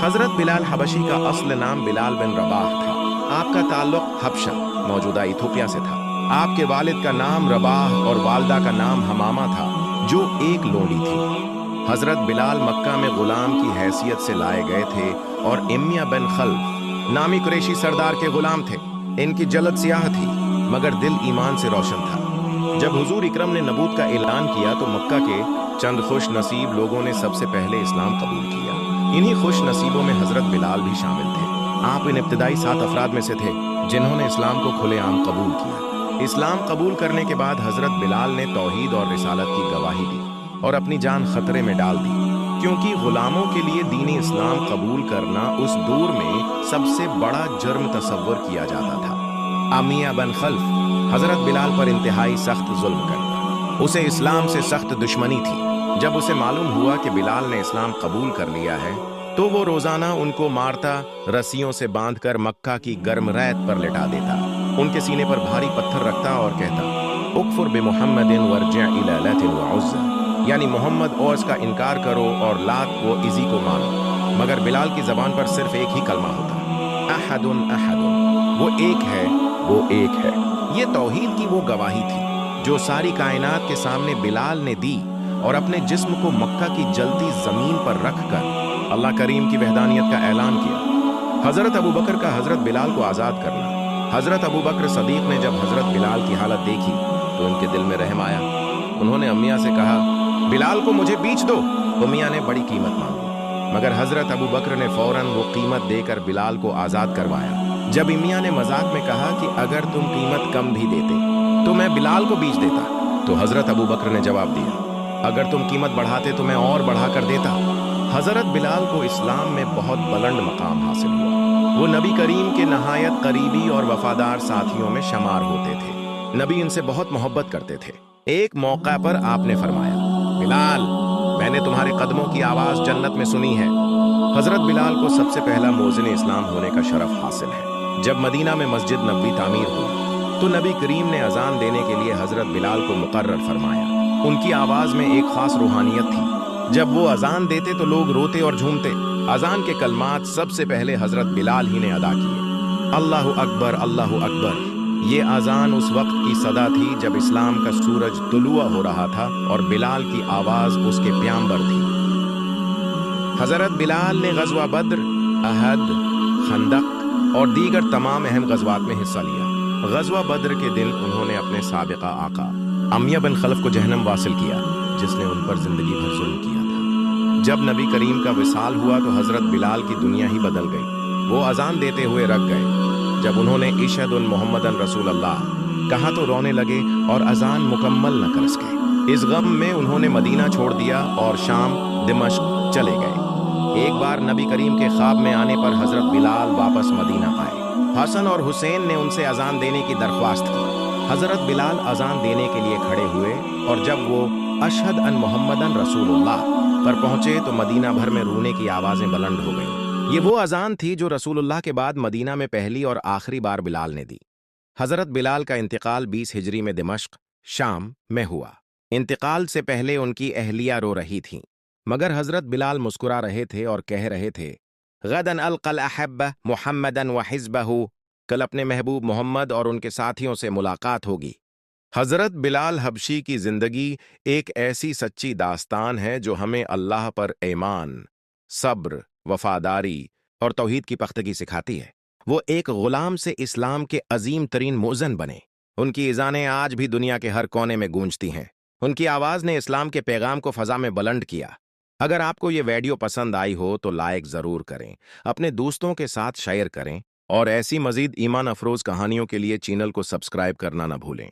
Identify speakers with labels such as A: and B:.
A: हजरत बिलाल हबशी का असल नाम बिलाल बिन रबाह था। आपका ताल्लुक हबशा मौजूदा इथोपिया से था। आपके वालिद का नाम रबाह और वालदा का नाम हमामा था, जो एक लोडी थी। हजरत बिलाल मक्का में गुलाम की हैसियत से लाए गए थे और इम्या बिन खल्फ नामी कुरैशी सरदार के गुलाम थे। इनकी जलद सियाह थी, मगर दिल ईमान से रोशन था। जब हुजूर इकरम ने नबूत का ऐलान किया तो मक्का के चंद खुश नसीब लोगों ने सबसे पहले इस्लाम कबूल किया। इन्हीं खुश नसीबों में हजरत बिलाल भी शामिल थे। आप इन इब्तदाई 7 अफराद में से थे जिन्होंने इस्लाम को खुलेआम कबूल किया। इस्लाम कबूल करने के बाद हजरत बिलाल ने तौहीद और रिसालत की गवाही दी और अपनी जान खतरे में डाल दी, क्योंकि गुलामों के लिए दीन इस्लाम कबूल करना उस दौर में सबसे बड़ा जुर्म तसव्वुर किया जाता था। अमिया बिन खल्फ हजरत बिलाल पर इंतहाई सख्त जुल्म करता। उसे इस्लाम से सख्त दुश्मनी थी। जब उसे मालूम हुआ कि बिलाल ने इस्लाम कबूल कर लिया है तो वो रोजाना उनको मारता, रस्सियों से बांधकर मक्का की गर्म रेत पर लिटा देता, उनके सीने पर भारी पत्थर रखता और कहता, उकफुर बिमुहम्मदिन वर्जिअ इला लातिन व उज़्ज़ा, यानी मोहम्मद और इसका इनकार करो और लात व इज़ी को मानो। मगर बिलाल की जबान पर सिर्फ एक ही कलमा होता, अहदुन अहदुन, वो एक है, वो एक है। ये तौहीद की वो गवाही थी जो सारी कायनात के सामने बिलाल ने दी और अपने जिस्म को मक्का की जलती जमीन पर रखकर अल्लाह करीम की वहदानियत का ऐलान किया। हजरत अबू बकर का हजरत बिलाल को आज़ाद करना। हजरत अबू बकर सदीक ने जब हजरत बिलाल की हालत देखी तो उनके दिल में रहम आया। उन्होंने अम्मिया से कहा, बिलाल को मुझे बेच दो। अम्मिया ने बड़ी कीमत मांगी, मगर हजरत अबू बकर ने फौरन वो कीमत देकर बिलाल को आज़ाद करवाया। जब अम्मिया ने मजाक में कहा कि अगर तुम कीमत कम भी देते तो मैं बिलाल को बेच देता, तो हजरत अबू बकर ने जवाब दिया, अगर तुम कीमत बढ़ाते तो मैं और बढ़ा कर देता। हजरत बिलाल को इस्लाम में बहुत बुलंद मकाम हासिल हुआ। वो नबी करीम के नहायत करीबी और वफादार साथियों में शुमार होते थे। नबी इनसे बहुत मोहब्बत करते थे। एक मौका पर आपने फरमाया, बिलाल, मैंने तुम्हारे कदमों की आवाज जन्नत में सुनी है। हजरत बिलाल को सबसे पहला मोज़िन इस्लाम होने का शरफ हासिल है। जब मदीना में मस्जिद नबवी तामीर हुई तो नबी करीम ने अजान देने के लिए हजरत बिलाल को मुकर्रर फरमाया। उनकी आवाज में एक खास रूहानियत थी। जब वो अजान देते तो लोग रोते और झूमते। अजान के कलमात सबसे पहले हजरत बिलाल ही ने अदा किए, अल्लाहु अकबर, अल्लाहु अकबर। ये अजान उस वक्त की सदा थी जब इस्लाम का सूरज तुलुआ हो रहा था और बिलाल की आवाज उसके प्यांबर थी। हजरत बिलाल ने गज़वा बद्र, अहद, खंदक और दीगर तमाम अहम गज़वात में हिस्सा लिया। गज़वा बद्र के दिन उन्होंने अपने साबिका आका अमिया बिन खल्फ को जहन्नम वासिल किया, जिसने उन पर जिंदगी भर जुल्म किया था। जब नबी करीम का विसाल हुआ तो हजरत बिलाल की दुनिया ही बदल गई। वो अजान देते हुए रख गए। जब उन्होंने इशहदुन मोहम्मदन रसूल अल्लाह कहा तो रोने लगे और अजान मुकम्मल न कर सके। इस गम में उन्होंने मदीना छोड़ दिया और शाम, दिमश्क चले गए। एक बार नबी करीम के ख्वाब में आने पर हजरत बिलाल वापस मदीना आए। हसन और हुसैन ने उनसे अजान देने की दरख्वास्त की। हजरत बिलाल अजान देने के लिए खड़े हुए और जब वो अशहद अन मोहम्मदन रसूलुल्लाह पर पहुंचे तो मदीना भर में रोने की आवाजें बुलंद हो गईं। ये वो अजान थी जो रसूलुल्लाह के बाद मदीना में पहली और आखिरी बार बिलाल ने दी। हजरत बिलाल का इंतकाल 20 हिजरी में दिमश्क, शाम में हुआ। इंतकाल से पहले उनकी अहलिया रो रही थीं, मगर हजरत बिलाल मुस्कुरा रहे थे और कह रहे थे, गदन अलकल अहब्ब मुहम्मदन व हिज़्बहु, कल अपने महबूब मोहम्मद और उनके साथियों से मुलाकात होगी। हजरत बिलाल हबशी की जिंदगी एक ऐसी सच्ची दास्तान है जो हमें अल्लाह पर ईमान, सब्र, वफादारी और तौहीद की पख्तगी सिखाती है। वो एक गुलाम से इस्लाम के अजीम तरीन मोज़न बने। उनकी इज़ानें आज भी दुनिया के हर कोने में गूंजती हैं। उनकी आवाज़ ने इस्लाम के पैगाम को फ़ज़ा में बुलंद किया। अगर आपको ये वीडियो पसंद आई हो तो लाइक ज़रूर करें, अपने दोस्तों के साथ शेयर करें और ऐसी मज़ीद ईमान अफरोज़ कहानियों के लिए चैनल को सब्सक्राइब करना न भूलें।